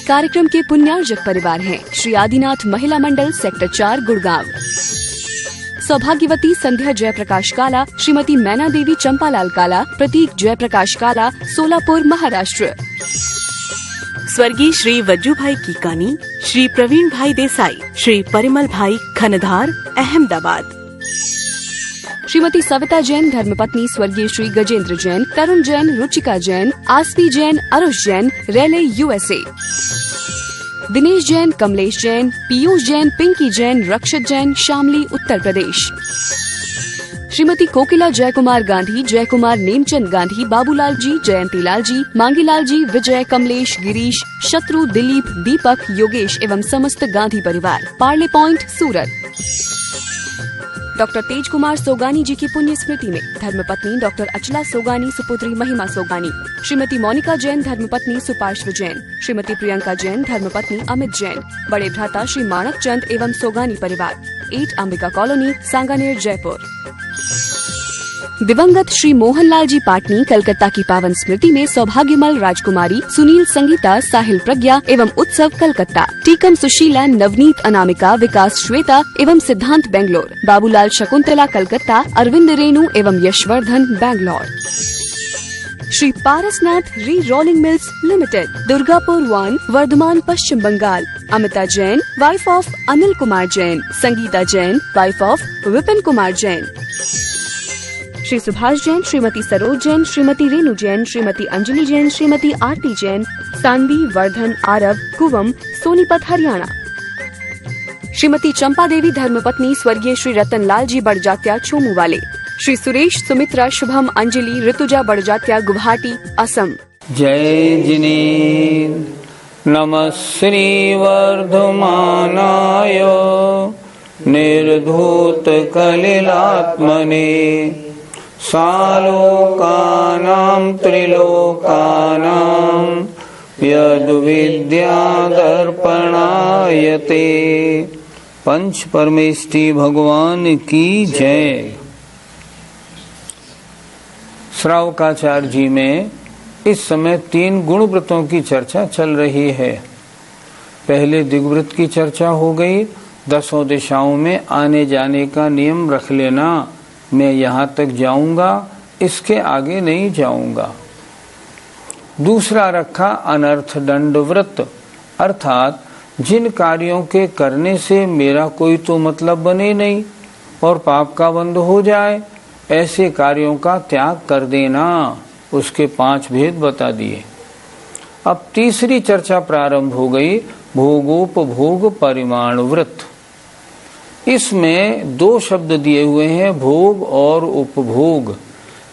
कार्यक्रम के पुण्यार्जक परिवार हैं श्री आदिनाथ महिला मंडल सेक्टर 4 गुड़गांव, सौभाग्यवती संध्या जयप्रकाश काला, श्रीमती मैना देवी चंपालाल काला, प्रतीक जयप्रकाश काला, सोलापुर महाराष्ट्र। स्वर्गीय श्री वज्जू भाई कीकानी, श्री प्रवीण भाई देसाई, श्री परिमल भाई खनधार, अहमदाबाद। श्रीमती सविता जैन धर्मपत्नी स्वर्गीय श्री गजेंद्र जैन, तरुण जैन, रुचिका जैन, आसपी जैन, अरुष जैन, रेले USA। दिनेश जैन, कमलेश जैन, पीयूष जैन, पिंकी जैन, रक्षित जैन, शामली उत्तर प्रदेश। श्रीमती कोकिला जयकुमार गांधी, जयकुमार नेमचंद गांधी, बाबूलाल जी, जयंती लाल जी, मांगीलाल जी, विजय, कमलेश, गिरीश, शत्रु, दिलीप, दीपक, योगेश एवं समस्त गांधी परिवार, पार्ले पॉइंट, सूरत। डॉक्टर तेज कुमार सोगानी जी की पुण्य स्मृति में धर्मपत्नी डॉक्टर अचला सोगानी, सुपुत्री महिमा सोगानी, श्रीमती मोनिका जैन धर्मपत्नी सुपार्श्व जैन, श्रीमती प्रियंका जैन धर्मपत्नी अमित जैन, बड़े भ्राता श्री माणक चंद एवं सोगानी परिवार, 8 अंबिका कॉलोनी, सांगानेर, जयपुर। दिवंगत श्री मोहनलाल जी पाटनी कलकत्ता की पावन स्मृति में सौभाग्यमल राजकुमारी, सुनील संगीता, साहिल प्रज्ञा एवं उत्सव कलकत्ता, टीकम सुशीला, नवनीत अनामिका, विकास श्वेता एवं सिद्धांत बेंगलोर, बाबूलाल शकुंतला कलकत्ता, अरविंद रेणु एवं Yashvardhan Bangalore. Shri Parasnath re rolling mills limited, Durgapur 1, Bardhaman, Paschim Bangal, Amita Jain, wife of Anil Kumar Jain, Sangeeta Jain, wife of Vipin Kumar Jain. Shri Subhash Jain, Shrimati Saroj Jain, Shrimati Renu Jain, Shrimati Anjali Jain, Shrimati Aarti Jain, Saanvi, Vardhan, Aarav, Kuvam, Sonipat, Haryana. Shrimati Champa Devi धर्मपत्नी स्वर्गीय श्री रतन लाल जी बड़जात्या, छोमू वाले, श्री सुरेश, सुमित्रा, शुभम, अंजलि, ऋतुजा बड़जात्या, गुवाहाटी, असम। जय जिनेन्द्र नमः श्री वर्धमानाय निर्धूत कलिलात्मने सालोकानां त्रिलोकानां यद्विद्यादर्पणायते। पंच परमेष्टि भगवान की जय। श्रावकाचार्य जी में इस समय 3 गुणव्रतों की चर्चा चल रही है। पहले दिग्व्रत की चर्चा हो गई, 10 दिशाओं में आने जाने का नियम रख लेना, मैं यहाँ तक जाऊंगा, इसके आगे नहीं जाऊंगा। दूसरा रखा अनर्थ दंड व्रत, अर्थात जिन कार्यों के करने से मेरा कोई तो मतलब बने नहीं और पाप का बंध हो जाए, ऐसे कार्यों का त्याग कर देना, उसके 5 भेद बता दिए। अब तीसरी चर्चा प्रारंभ हो गई, भोगोपभोग परिमाण व्रत। इसमें 2 शब्द दिए हुए हैं, भोग और उपभोग।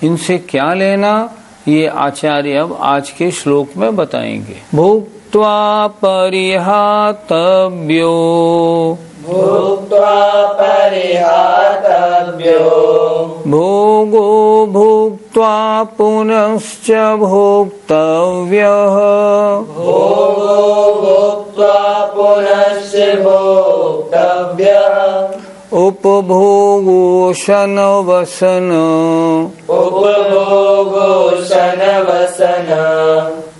इनसे क्या लेना, ये आचार्य अब आज के श्लोक में बताएंगे। भोक्त्वा परिहातव्यो, भोक्त्वा परिहातव्यो, भोगो भोक्त्वा पुनश्च भोक्तव्यः, भोगो भोक्त्वा पुनश्च भोक्तव्यः, उपभोगो शनवसन, उपभोगो शनवसन,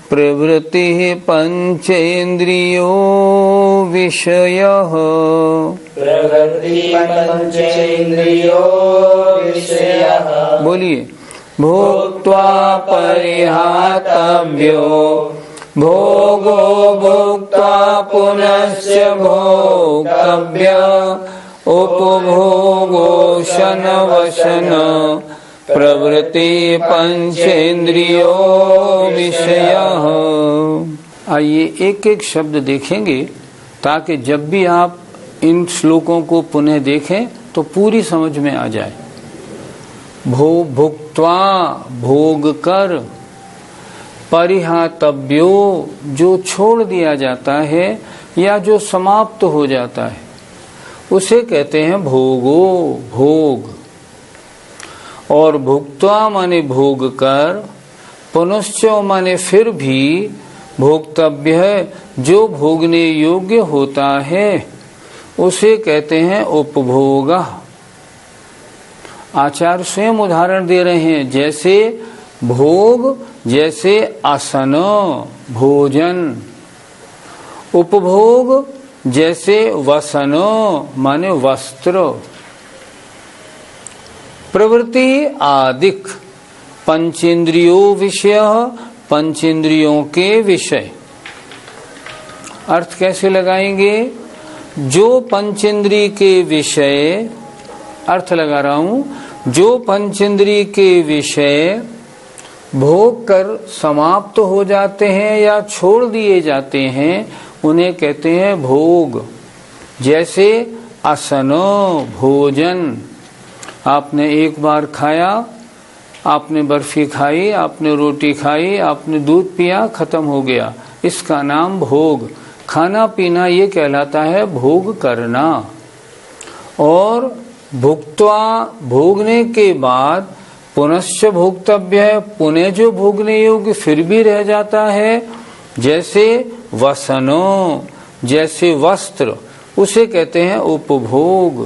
प्रवृत्तिः पंचेन्द्रियो विषयः, प्रवृत्तिः पंचेन्द्रियो विषयः। बोलिए। भोक्त्वा परिहातव्यो, भोगो भोक्त्वा पुनश्च भोक्तव्यः, उपभोगो शनवसन, प्रवृत्ति पंचेन्द्रियो विषयः। आइए एक एक शब्द देखेंगे ताकि जब भी आप इन श्लोकों को पुनः देखें तो पूरी समझ में आ जाए। भुक्त्वा भोग कर, परिहातव्यो जो छोड़ दिया जाता है या जो समाप्त हो जाता है उसे कहते हैं भोगो भोग। और भुक्त्वा माने भोग कर, पुनश्च माने फिर भी, भोक्तव्य है जो भोगने योग्य होता है उसे कहते हैं उपभोग। आचार्य स्वयं उदाहरण दे रहे हैं, जैसे भोग जैसे आसन भोजन, उपभोग जैसे वसनो माने वस्त्र, प्रवृत्ति आदिक, पंचेंद्रियों विषय, पंचेंद्रियों के विषय। अर्थ कैसे लगाएंगे? जो पंचेंद्रिय के विषय, अर्थ लगा रहा हूं, जो पंचेंद्रिय के विषय भोग कर समाप्त हो जाते हैं या छोड़ दिए जाते हैं, उन्हें कहते हैं भोग। जैसे असनो भोजन, आपने एक बार खाया, आपने बर्फी खाई, आपने रोटी खाई, आपने दूध पिया, खत्म हो गया, इसका नाम भोग। खाना पीना ये कहलाता है भोग करना। और भुक्त्वा, भोगने के बाद पुनश्च भोक्तव्य है, पुनः जो भोगने योग्य फिर भी रह जाता है, जैसे वसनो, जैसे वस्त्र, उसे कहते हैं उपभोग।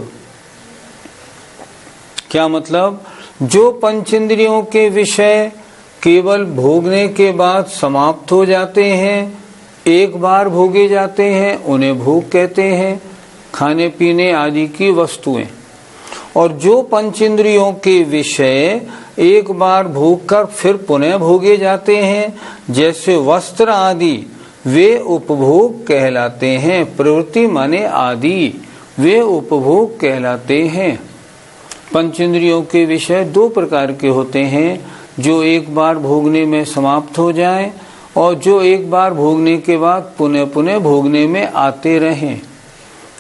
क्या मतलब? जो पंचेंद्रियों के विषय केवल भोगने के बाद समाप्त हो जाते हैं, एक बार भोगे जाते हैं, उन्हें भोग कहते हैं, खाने पीने आदि की वस्तुएं। और जो पंचेंद्रियों के विषय एक बार भोग कर फिर पुनः भोगे जाते हैं, जैसे वस्त्र आदि, वे उपभोग कहलाते हैं। प्रवृत्ति माने आदि, वे उपभोग कहलाते हैं। पंचेंद्रियों के विषय दो प्रकार के होते हैं, जो एक बार भोगने में समाप्त हो जाएं और जो एक बार भोगने के बाद पुनः पुनः भोगने में आते रहें।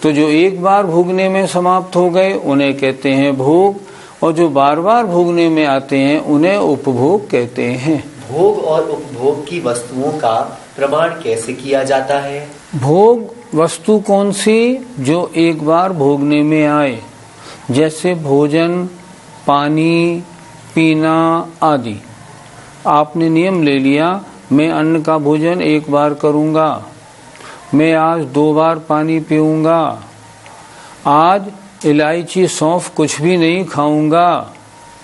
तो जो एक बार भोगने में समाप्त हो गए उन्हें कहते हैं भोग, और जो बार बार भोगने में आते हैं उन्हें उपभोग कहते हैं। भोग और उपभोग की वस्तुओं का प्रमाण कैसे किया जाता है? भोग वस्तु कौन सी? जो एक बार भोगने में आए, जैसे भोजन, पानी, पीना आदि। आपने नियम ले लिया, मैं अन्न का भोजन एक बार करूंगा, मैं आज 2 बार पानी पीऊंगा, आज इलायची सौंफ कुछ भी नहीं खाऊंगा।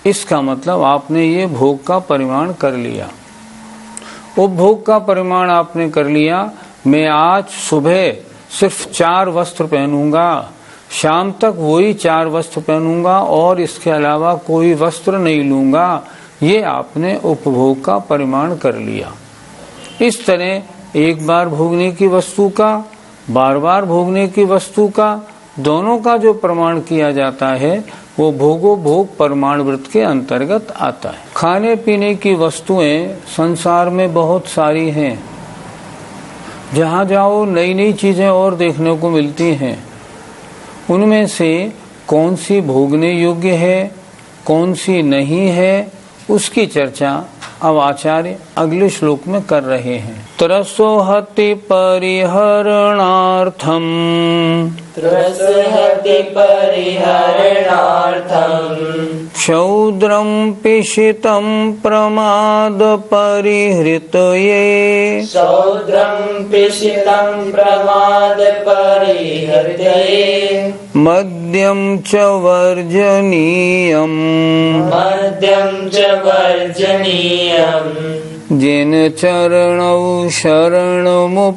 इसका मतलब आपने ये भोग का परिमाण कर लिया। उपभोग का परिमाण आपने कर लिया, मैं आज सुबह सिर्फ 4 वस्त्र पहनूंगा, शाम तक वही 4 वस्त्र पहनूंगा और इसके अलावा कोई वस्त्र नहीं लूंगा। ये आपने उपभोग का परिमाण कर लिया। इस तरह एक बार भोगने की वस्तु का, बार बार भोगने की वस्तु का, दोनों का जो प्रमाण किया जाता है वो भोगो भोग प्रमाण व्रत के अंतर्गत आता है। खाने पीने की वस्तुएं संसार में बहुत सारी हैं, जहाँ जाओ नई नई चीजें और देखने को मिलती हैं। उनमें से कौन सी भोगने योग्य है, कौन सी नहीं है, उसकी चर्चा अब आचार्य अगले श्लोक में कर रहे हैं। त्रसोहति परिहरणार्थम, त्रसहति परिहरणार्थम, क्षौद्रम पिशितम प्रमाद परिहृतये, क्षौद्रम पिशितम प्रमाद परिहृतये, मद्यम च वर्जनीयम, मद्यम च वर्जनीयम, जिन चरणौ शरणमुपयातैः,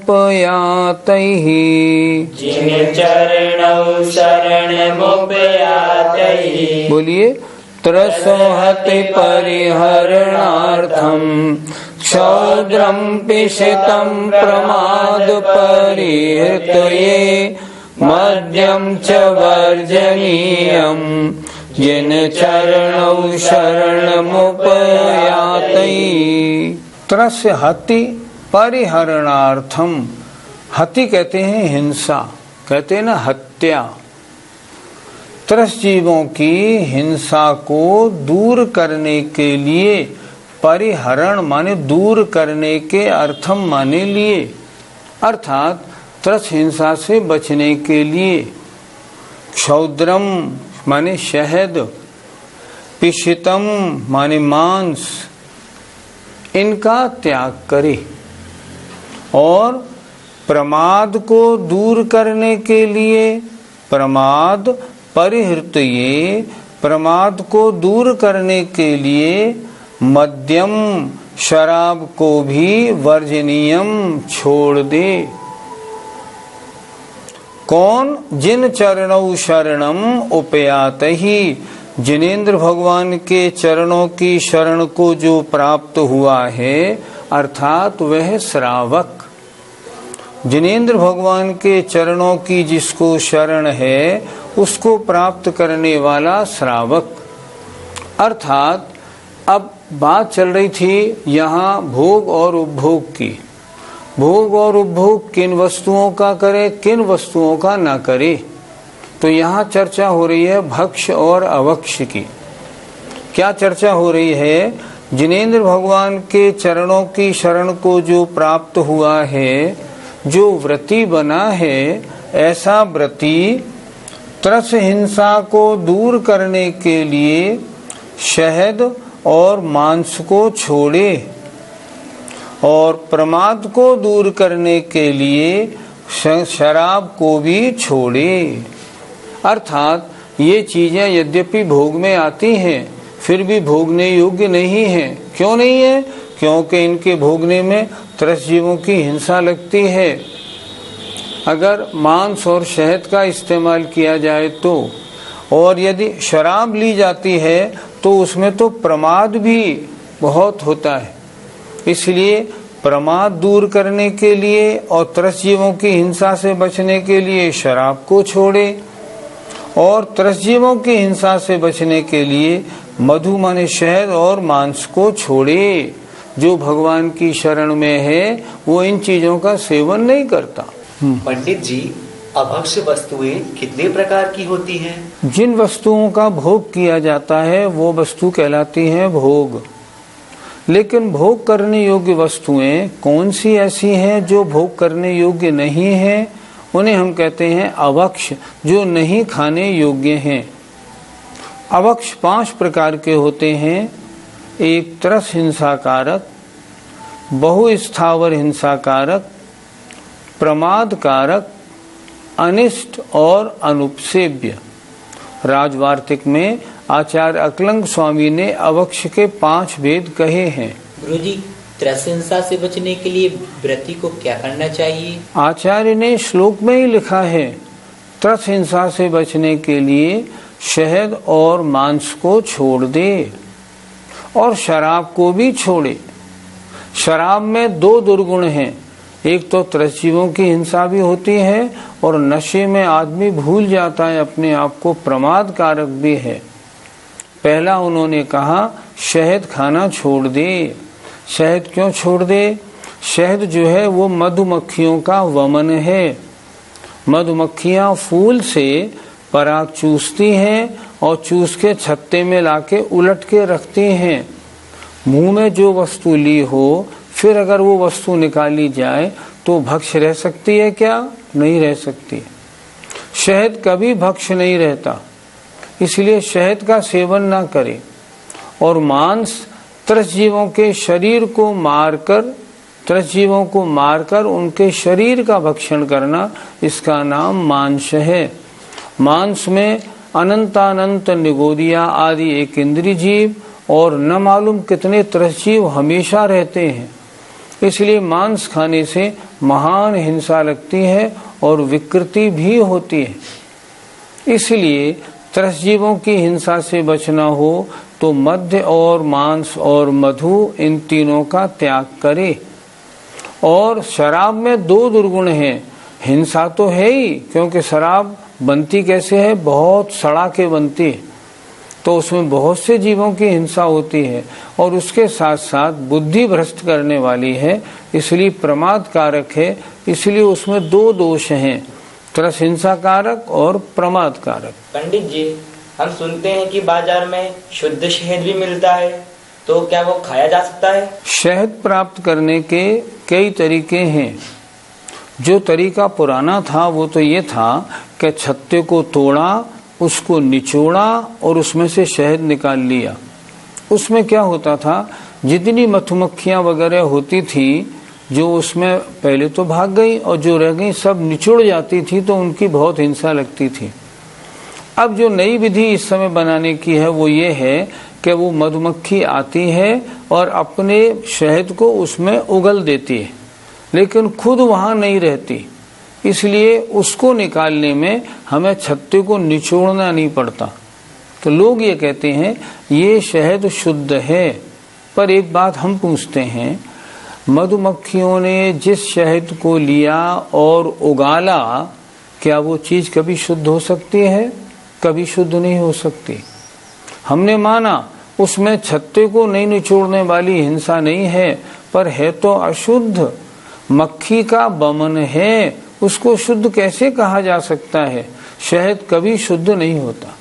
जिन चरणौ शरणमुपयातैः। बोलिए, त्रसोहति परिहरणार्थम क्षौद्रम पिशितम प्रमाद परिहृतये, मद्यम च वर्जनीयम, जिन चरणौ शरणमुपयातैः। त्रस्य हति परिहरणार्थम, हति कहते हैं हिंसा, कहते हैं ना हत्या। त्रस जीवों की हिंसा को दूर करने के लिए, परिहरण माने दूर करने के अर्थम माने लिए, अर्थात त्रस हिंसा से बचने के लिए। क्षौद्रम माने शहद, पिशितम माने मांस, इनका त्याग करे। और प्रमाद को दूर करने के लिए, प्रमाद परिहृतये, प्रमाद को दूर करने के लिए मद्यम शराब को भी वर्जनीयम छोड़ दे। कौन? जिन चरणौ शरणम उपयात ही, जिनेंद्र भगवान के चरणों की शरण को जो प्राप्त हुआ है, अर्थात वह श्रावक। जिनेंद्र भगवान के चरणों की जिसको शरण है, उसको प्राप्त करने वाला श्रावक। अर्थात अब बात चल रही थी यहाँ भोग और उपभोग की। भोग और उपभोग किन वस्तुओं का करे, किन वस्तुओं का ना करे। तो यहाँ चर्चा हो रही है भक्ष और अवक्ष की। क्या चर्चा हो रही है? जिनेंद्र भगवान के चरणों की शरण को जो प्राप्त हुआ है, जो व्रती बना है, ऐसा व्रती त्रस हिंसा को दूर करने के लिए शहद और मांस को छोड़े और प्रमाद को दूर करने के लिए शराब को भी छोड़े। अर्थात ये चीजें यद्यपि भोग में आती हैं, फिर भी भोगने योग्य नहीं है। क्यों नहीं है? क्योंकि इनके भोगने में त्रस जीवों की हिंसा लगती है। अगर मांस और शहद का इस्तेमाल किया जाए तो, और यदि शराब ली जाती है तो उसमें तो प्रमाद भी बहुत होता है। इसलिए प्रमाद दूर करने के लिए और त्रस जीवों की हिंसा से बचने के लिए शराब को छोड़े, और त्रस जीवों की हिंसा से बचने के लिए मधु माने शहद और मांस को छोड़े। जो भगवान की शरण में है वो इन चीजों का सेवन नहीं करता। पंडित जी, अभक्ष्य वस्तुएं कितने प्रकार की होती हैं? जिन वस्तुओं का भोग किया जाता है वो वस्तु कहलाती है भोग। लेकिन भोग करने योग्य वस्तुएं कौन सी ऐसी हैं जो भोग करने योग्य नहीं है? उन्हें हम कहते हैं अवक्ष, जो नहीं खाने योग्य हैं। अवक्ष 5 प्रकार के होते हैं। एक त्रस हिंसाकारक, बहुस्थावर हिंसाकारक, प्रमाद कारक, अनिष्ट और अनुपसेव्य। राजवार्तिक में आचार्य अकलंग स्वामी ने अवक्ष के 5 भेद कहे हैं। गुरुजी, त्रस हिंसा से बचने के लिए व्रती को क्या करना चाहिए? आचार्य ने श्लोक में ही लिखा है, त्रस हिंसा से बचने के लिए शहद और मांस को छोड़ दे और शराब को भी छोड़े। शराब में 2 दुर्गुण हैं। एक तो त्रस जीवों की हिंसा भी होती है और नशे में आदमी भूल जाता है अपने आप को, प्रमाद कारक भी है। पहला उन्होंने कहा शहद खाना छोड़ दे। शहद क्यों छोड़ दे? शहद जो है वो मधुमक्खियों का वमन है। मधुमक्खियां फूल से पराग चूसती हैं और चूस के छत्ते में लाके उलट के रखती हैं। मुंह में जो वस्तु ली हो, फिर अगर वो वस्तु निकाली जाए तो भक्ष्य रह सकती है क्या? नहीं रह सकती। शहद कभी भक्ष्य नहीं रहता, इसलिए शहद का सेवन ना करें। और मांस त्रस जीवों के शरीर को मारकर, त्रस जीवों को मारकर उनके शरीर का भक्षण करना, इसका नाम मांस है। मांस में अनंतानंत निगोदिया आदि एक इंद्रिय जीव और न मालूम कितने त्रस जीव हमेशा रहते हैं। इसलिए मांस खाने से महान हिंसा लगती है और विकृति भी होती है। इसलिए त्रस जीवों की हिंसा से बचना हो तो मद्य और मांस और मधु, इन तीनों का त्याग करे। और शराब में 2 दुर्गुण हैं। हिंसा तो है ही, क्योंकि शराब बनती कैसे है? बहुत सड़ा के बनती है, तो उसमें बहुत से जीवों की हिंसा होती है और उसके साथ साथ बुद्धि भ्रष्ट करने वाली है, इसलिए प्रमाद कारक है। इसलिए उसमें 2 दोष हैं, त्रस हिंसा कारक और प्रमाद कारक। पंडित जी, हम सुनते हैं कि बाजार में शुद्ध शहद भी मिलता है, तो क्या वो खाया जा सकता है? शहद प्राप्त करने के कई तरीके हैं। जो तरीका पुराना था वो तो ये था कि छत्ते को तोड़ा, उसको निचोड़ा और उसमें से शहद निकाल लिया। उसमें क्या होता था, जितनी मधुमक्खियां वगैरह होती थी जो उसमें पहले तो भाग गई और जो रह गई सब निचोड़ जाती थी, तो उनकी बहुत हिंसा लगती थी। अब जो नई विधि इस समय बनाने की है वो ये है कि वो मधुमक्खी आती है और अपने शहद को उसमें उगल देती है, लेकिन खुद वहां नहीं रहती। इसलिए उसको निकालने में हमें छत्ते को निचोड़ना नहीं पड़ता। तो लोग ये कहते हैं ये शहद शुद्ध है, पर एक बात हम पूछते हैं, मधुमक्खियों ने जिस शहद को लिया और उगाला, क्या वो चीज कभी शुद्ध हो सकती है? कभी शुद्ध नहीं हो सकती। हमने माना उसमें छत्ते को नहीं निचोड़ने वाली हिंसा नहीं है, पर है तो अशुद्ध, मक्खी का बमन है, उसको शुद्ध कैसे कहा जा सकता है? शहद कभी शुद्ध नहीं होता।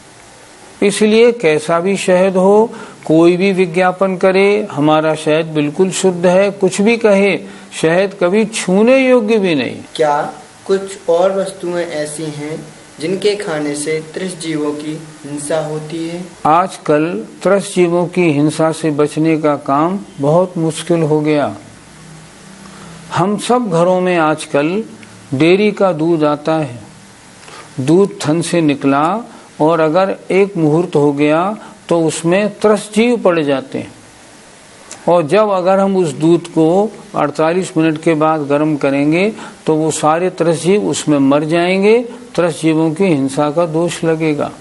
इसलिए कैसा भी शहद हो, कोई भी विज्ञापन करे हमारा शहद बिल्कुल शुद्ध है, कुछ भी कहे, शहद कभी छूने योग्य भी नहीं। क्या कुछ और वस्तुएं ऐसी हैं जिनके खाने से त्रस्त जीवों की हिंसा होती है? आजकल त्रस्त जीवों की हिंसा से बचने का काम बहुत मुश्किल हो गया। हम सब घरों में आजकल डेयरी का दूध आता है, दूध थन से निकला और अगर एक मुहूर्त हो गया तो उसमें त्रस्त जीव पड़ जाते हैं, और जब अगर हम उस दूध को 48 मिनट के बाद गर्म करेंगे तो वो सारे त्रस्त जीव उसमें मर जाएंगे, त्रस्त जीवों की हिंसा का दोष लगेगा।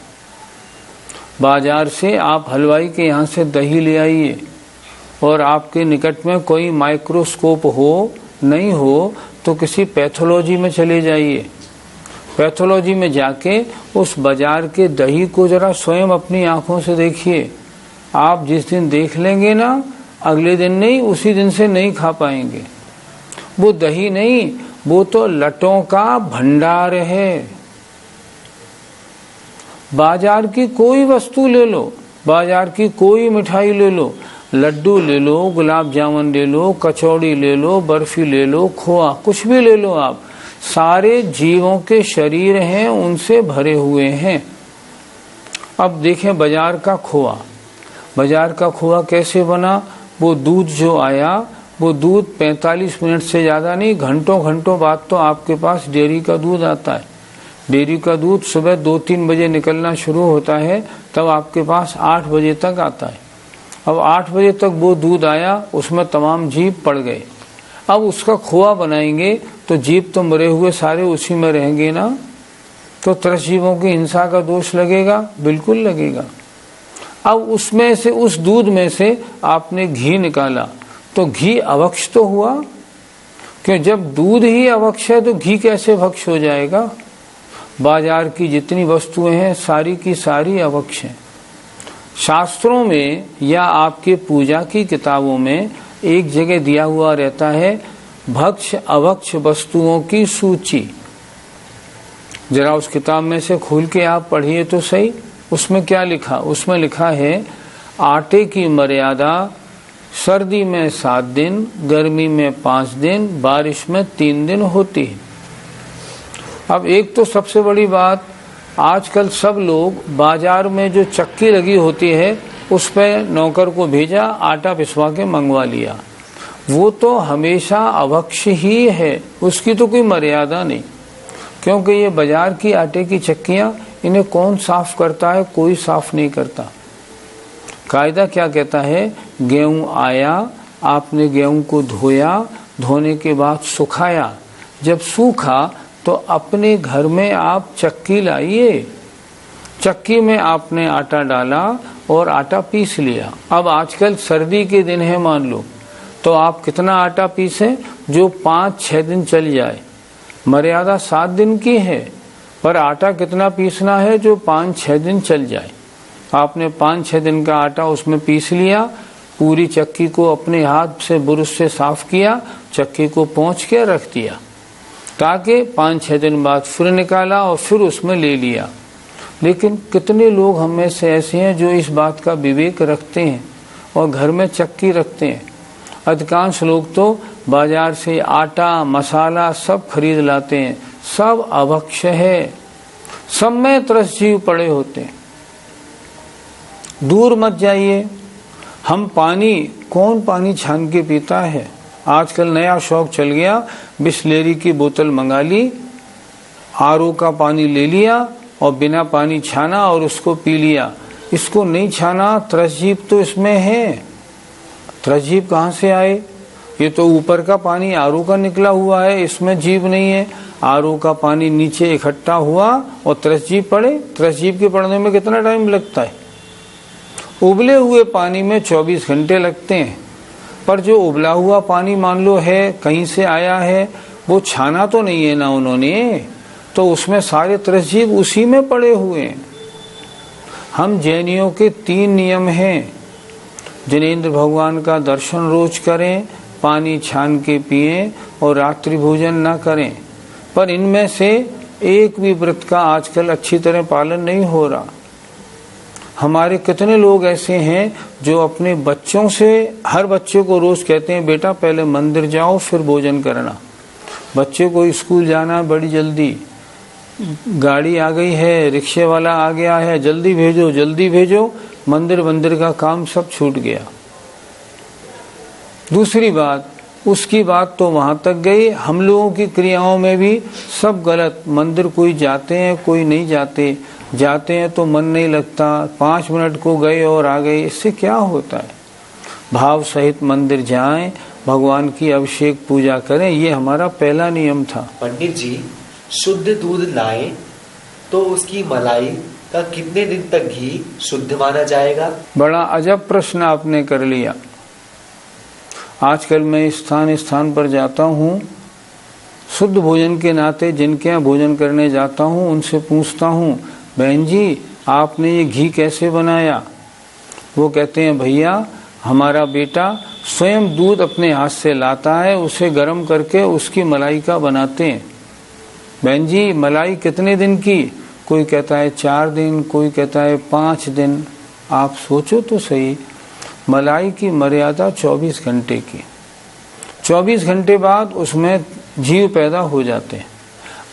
बाजार से आप हलवाई के यहाँ से दही ले आइए और आपके निकट में कोई माइक्रोस्कोप हो नहीं हो तो किसी पैथोलॉजी में चले जाइए। पैथोलॉजी में जाके उस बाजार के दही को जरा स्वयं अपनी आंखों से देखिए। आप जिस दिन देख लेंगे ना, अगले दिन नहीं, उसी दिन से नहीं खा पाएंगे। वो दही नहीं, वो तो लटों का भंडार है। बाजार की कोई वस्तु ले लो, बाजार की कोई मिठाई ले लो, लड्डू ले लो, गुलाब जामुन ले लो, कचौड़ी ले लो, बर्फी ले लो, खोआ, कुछ भी ले लो आप, सारे जीवों के शरीर हैं, उनसे भरे हुए हैं। अब देखें बाजार का खोआ, बाजार का खोआ कैसे बना? वो दूध जो आया, वो दूध 45 मिनट से ज्यादा नहीं, घंटों घंटों बाद तो आपके पास डेयरी का दूध आता है। डेयरी का दूध सुबह 2-3 बजे निकलना शुरू होता है, तब आपके पास 8 बजे तक आता है। अब 8 बजे तक वो दूध आया, उसमें तमाम जीव पड़ गए। अब उसका खोआ बनाएंगे तो जीव तो मरे हुए सारे उसी में रहेंगे ना, तो त्रस्त जीवों की हिंसा का दोष लगेगा? बिल्कुल लगेगा। अब उसमें से, उस दूध में से आपने घी निकाला तो घी अभक्ष तो हुआ, क्यों? जब दूध ही अभक्ष है तो घी कैसे भक्ष हो जाएगा? बाजार की जितनी वस्तुएं हैं सारी की सारी अभक्ष हैं। शास्त्रों में या आपके पूजा की किताबों में एक जगह दिया हुआ रहता है भक्ष अभक्ष वस्तुओं की सूची। जरा उस किताब में से खोल के आप पढ़िए तो सही, उसमें क्या लिखा? उसमें लिखा है आटे की मर्यादा सर्दी में 7 दिन, गर्मी में 5 दिन, बारिश में 3 दिन होती है। अब एक तो सबसे बड़ी बात, आजकल सब लोग बाजार में जो चक्की लगी होती है उस पर नौकर को भेजा, आटा पिसवा के मंगवा लिया। वो तो हमेशा अभक्ष ही है, उसकी तो कोई मर्यादा नहीं, क्योंकि ये बाजार की आटे की चक्कियां, इन्हें कौन साफ करता है? कोई साफ नहीं करता। कायदा क्या कहता है? गेहूं आया, आपने गेहूं को धोया, धोने के बाद सुखाया, जब सूखा तो अपने घर में आप चक्की लाइए, चक्की में आपने आटा डाला और आटा पीस लिया। अब आजकल सर्दी के दिन है मान लो, तो आप कितना आटा पीसें? जो 5-6 दिन चल जाए। मर्यादा 7 दिन की है, पर आटा कितना पीसना है? जो 5-6 दिन चल जाए। आपने 5-6 दिन का आटा उसमें पीस लिया, पूरी चक्की को अपने हाथ से बुरुश से साफ किया, चक्की को पोंछ के रख दिया, ताकि 5-6 दिन बाद फिर निकाला और फिर उसमें ले लिया। लेकिन कितने लोग हम में से ऐसे हैं जो इस बात का विवेक रखते हैं और घर में चक्की रखते हैं? अधिकांश लोग तो बाजार से आटा मसाला सब खरीद लाते हैं, सब अभक्ष है, सब में त्रस्त जीव पड़े होते हैं। दूर मत जाइए। हम पानी, कौन पानी छान के पीता है? आजकल नया शौक चल गया, बिस्लेरी की बोतल मंगा ली, आरओ का पानी ले लिया और बिना पानी छाना और उसको पी लिया। इसको नहीं छाना, त्रस्त जीव तो इसमें है। त्रस्त जीव कहाँ से आए? ये तो ऊपर का पानी आरओ का निकला हुआ है, इसमें जीव नहीं है। आरओ का पानी नीचे इकट्ठा हुआ और त्रसजीव पड़े। त्रसजीव के पड़ने में कितना टाइम लगता है? उबले हुए पानी में 24 घंटे लगते हैं। पर जो उबला हुआ पानी मान लो है, कहीं से आया है, वो छाना तो नहीं है ना उन्होंने, तो उसमें सारे त्रसजीव उसी में पड़े हुए हैं। हम जैनियों के 3 नियम हैं। जिनेंद्र भगवान का दर्शन रोज करें, पानी छान के पिएं और रात्रि भोजन न करें। पर इनमें से एक भी व्रत का आजकल अच्छी तरह पालन नहीं हो रहा। हमारे कितने लोग ऐसे हैं जो अपने बच्चों से, हर बच्चे को रोज कहते हैं बेटा पहले मंदिर जाओ फिर भोजन करना। बच्चे को स्कूल जाना बड़ी जल्दी, गाड़ी आ गई है, रिक्शे वाला आ गया है, जल्दी भेजो जल्दी भेजो, मंदिर का काम सब छूट गया। दूसरी बात, उसकी बात तो वहां तक गई, हम लोगों की क्रियाओं में भी सब गलत। मंदिर कोई जाते हैं कोई नहीं जाते, जाते हैं तो मन नहीं लगता, 5 मिनट को गए और आ गए, इससे क्या होता है? भाव सहित मंदिर जाएं, भगवान की अभिषेक पूजा करें, ये हमारा पहला नियम था। पंडित जी, शुद्ध दूध लाएं तो उसकी मलाई का कितने दिन तक घी शुद्ध माना जाएगा? बड़ा अजब प्रश्न आपने कर लिया। आजकल मैं स्थान पर जाता हूँ, शुद्ध भोजन के नाते जिनके यहाँ भोजन करने जाता हूँ उनसे पूछता हूँ, बहन जी आपने ये घी कैसे बनाया? वो कहते हैं भैया हमारा बेटा स्वयं दूध अपने हाथ से लाता है, उसे गर्म करके उसकी मलाई का बनाते हैं। बहन जी मलाई कितने दिन की? कोई कहता है 4 दिन, कोई कहता है 5 दिन। आप सोचो तो सही, मलाई की मर्यादा 24 घंटे की। 24 घंटे बाद उसमें जीव पैदा हो जाते हैं।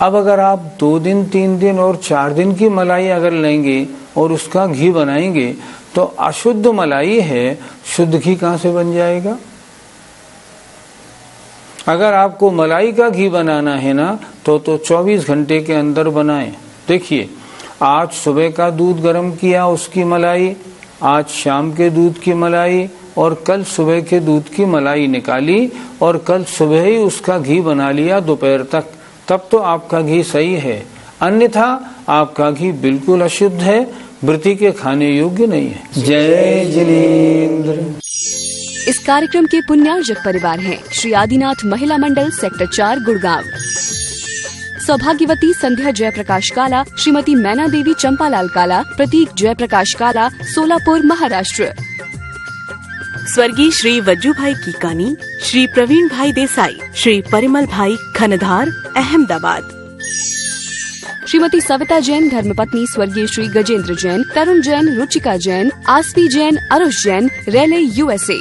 अब अगर आप 2 दिन 3 दिन और 4 दिन की मलाई अगर लेंगे और उसका घी बनाएंगे तो अशुद्ध मलाई है, शुद्ध घी कहाँ से बन जाएगा? अगर आपको मलाई का घी बनाना है ना तो 24 घंटे के अंदर बनाएं। देखिए, आज सुबह का दूध गर्म किया उसकी मलाई, आज शाम के दूध की मलाई और कल सुबह के दूध की मलाई निकाली और कल सुबह ही उसका घी बना लिया दोपहर तक, तब तो आपका घी सही है। अन्यथा आपका घी बिल्कुल अशुद्ध है, व्रती के खाने योग्य नहीं है। जय जिनेंद्र। इस कार्यक्रम के पुण्यार्जक परिवार हैं श्री आदिनाथ महिला मंडल सेक्टर 4 गुड़गांव, सौभाग्यवती संध्या जयप्रकाश काला, श्रीमती मैना देवी चंपालाल काला, प्रतीक जयप्रकाश काला, सोलापुर महाराष्ट्र। स्वर्गीय श्री वज्जू भाई कीकानी, श्री प्रवीण भाई देसाई, श्री परिमल भाई खनधार, अहमदाबाद। श्रीमती सविता जैन धर्मपत्नी स्वर्गीय श्री गजेंद्र जैन, तरुण जैन, रुचिका जैन, आसपी जैन, अरुष जैन, रेले USA।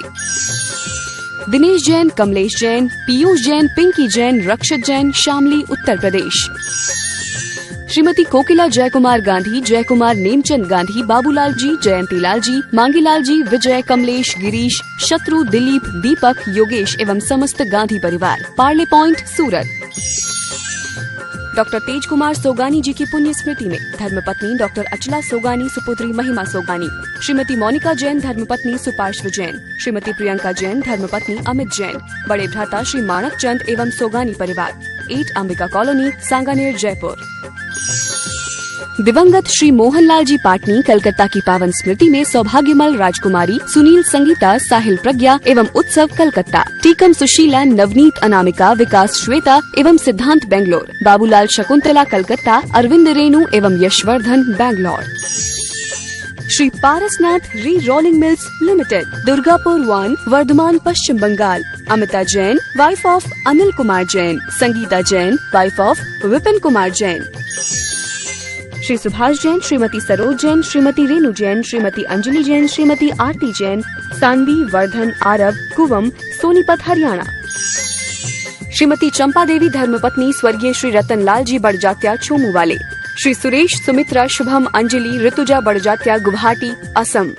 दिनेश जैन, कमलेश जैन, पीयूष जैन, पिंकी जैन, रक्षत जैन, शामली उत्तर प्रदेश। श्रीमती कोकिला जयकुमार गांधी, जयकुमार नेमचंद गांधी, बाबूलाल जी, जयंती लाल जी, मांगीलाल जी, विजय, कमलेश, गिरीश, शत्रु, दिलीप, दीपक, योगेश एवं समस्त गांधी परिवार, पार्ले पॉइंट, सूरत। डॉक्टर तेज कुमार सोगानी जी की पुण्य स्मृति में धर्मपत्नी डॉक्टर अचला सोगानी, सुपुत्री महिमा सोगानी, श्रीमती मोनिका जैन धर्मपत्नी सुपार्श्व जैन, श्रीमती प्रियंका जैन धर्मपत्नी अमित जैन, बड़े भ्राता श्री माणक चंद एवं सोगानी परिवार, 8 अंबिका कॉलोनी, सांगानेर, जयपुर। दिवंगत श्री मोहनलाल जी पाटनी कलकत्ता की पावन स्मृति में सौभाग्यमल राजकुमारी, सुनील संगीता, साहिल प्रज्ञा एवं उत्सव कलकत्ता, टीकम सुशीला, नवनीत अनामिका, विकास श्वेता एवं सिद्धांत बेंगलोर, बाबूलाल शकुंतला कलकत्ता, अरविंद रेणु एवं Yashvardhan Bangalore. Shri Parasnath re rolling mills limited, Durgapur 1, Bardhaman, Paschim Bangal, Amita Jain, wife of Anil Kumar Jain, Sangeeta Jain, wife of Vipin Kumar Jain. Shri Subhash Jain, Shrimati Saroj Jain, Shrimati Renu Jain, Shrimati Anjali Jain, Shrimati Aarti Jain, Saanvi, Vardhan, Aarab, Kuvam, Sonipat, Haryana. Shrimati Champa Devi धर्मपत्नी स्वर्गीय श्री रतन लाल जी बड़जात्या, छोमू वाले। श्री सुरेश, सुमित्रा, शुभम, अंजलि, ऋतुजा बड़जात्या, गुवाहाटी, असम।